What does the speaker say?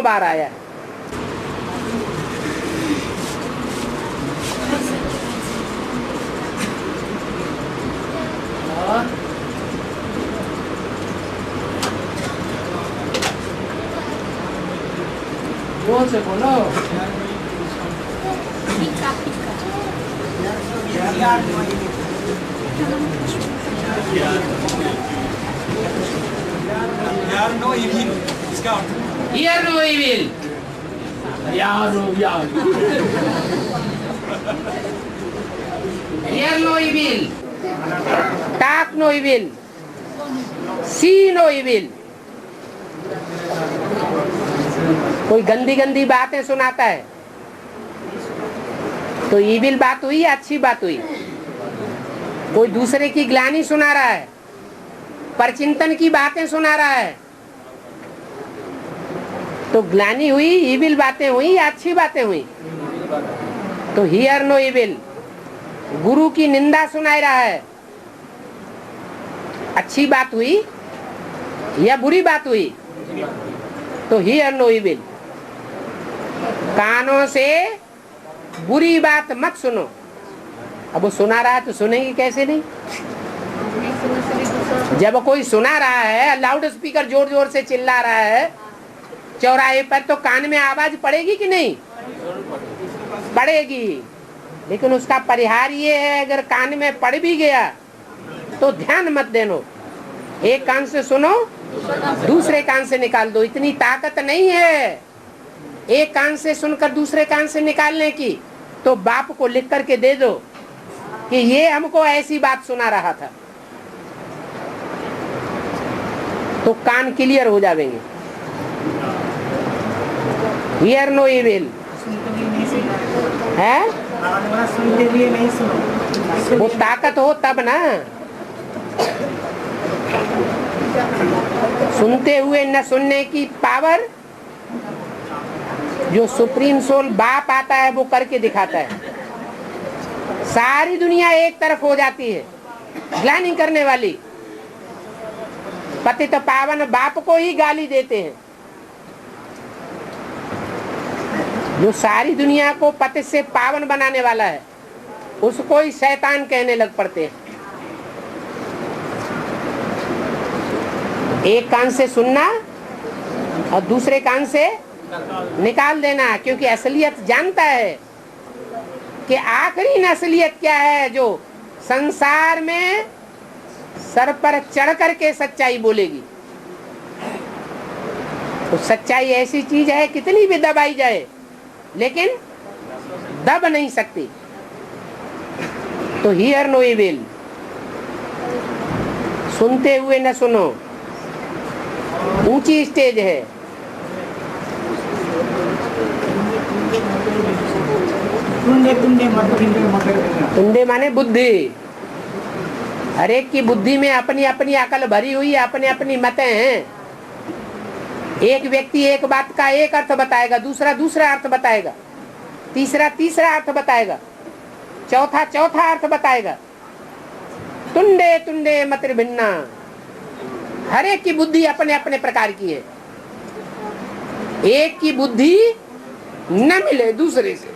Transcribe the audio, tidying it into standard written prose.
बार आया है। जोर से बोलो। Hear no evil. इसका अर्थ Hear no evil. Hear no evil. Talk no evil. See no evil. कोई गंदी गंदी बातें सुनाता है तो ईविल बात हुई या अच्छी बात हुई? कोई दूसरे की ग्लानि सुना रहा है, परचिंतन की बातें सुना रहा है, तो ग्लानि हुई, ईविल बातें हुई या अच्छी बातें हुई? तो हियर नो ईविल। गुरु की निंदा सुनाई रहा है, अच्छी बात हुई या बुरी बात हुई? तो हियर नो ईविल। कानों से बुरी बात मत सुनो। अब वो सुना रहा है तो सुनेगी कैसे नहीं? जब कोई सुना रहा है, लाउड स्पीकर जोर जोर से चिल्ला रहा है चौराहे पर, तो कान में आवाज पड़ेगी कि नहीं? पड़ेगी। लेकिन उसका परिहार ये है, अगर कान में पड़ भी गया तो ध्यान मत देनो, एक कान से सुनो, दूसरे कान से निकाल दो। इतनी ताकत नहीं है एक कान से सुनकर दूसरे कान से निकालने की, तो बाप को लिख करके दे दो कि ये हमको ऐसी बात सुना रहा था, तो कान क्लियर हो जाएंगे। हियर नो इविल है, वो ताकत हो तब ना। सुनते हुए न सुनने की पावर जो सुप्रीम सोल बाप आता है वो करके दिखाता है। सारी दुनिया एक तरफ हो जाती है ग्लानि करने वाली, पतित पावन बाप को ही गाली देते हैं। जो सारी दुनिया को पतित से पावन बनाने वाला है उसको ही शैतान कहने लग पड़ते हैं। एक कान से सुनना और दूसरे कान से निकाल देना, क्योंकि असलियत जानता है कि आखिरी असलियत क्या है, जो संसार में सर पर चढ़ करके सच्चाई बोलेगी। तो सच्चाई ऐसी चीज है कितनी भी दबाई जाए लेकिन दब नहीं सकती। तो हियर नो इविल, सुनते हुए न सुनो, ऊंची स्टेज है। तुंडे माने बुद्धि। हर एक की बुद्धि में अपनी अपनी अकल भरी हुई है, अपनी अपनी मतें हैं। एक व्यक्ति एक बात का एक अर्थ बताएगा, दूसरा दूसरा अर्थ बताएगा, तीसरा तीसरा अर्थ बताएगा, चौथा चौथा अर्थ बताएगा। तुंडे तुंडे मत भिन्ना। हर एक की बुद्धि अपने अपने प्रकार की है। एक की बुद्धि न मिले दूसरे से।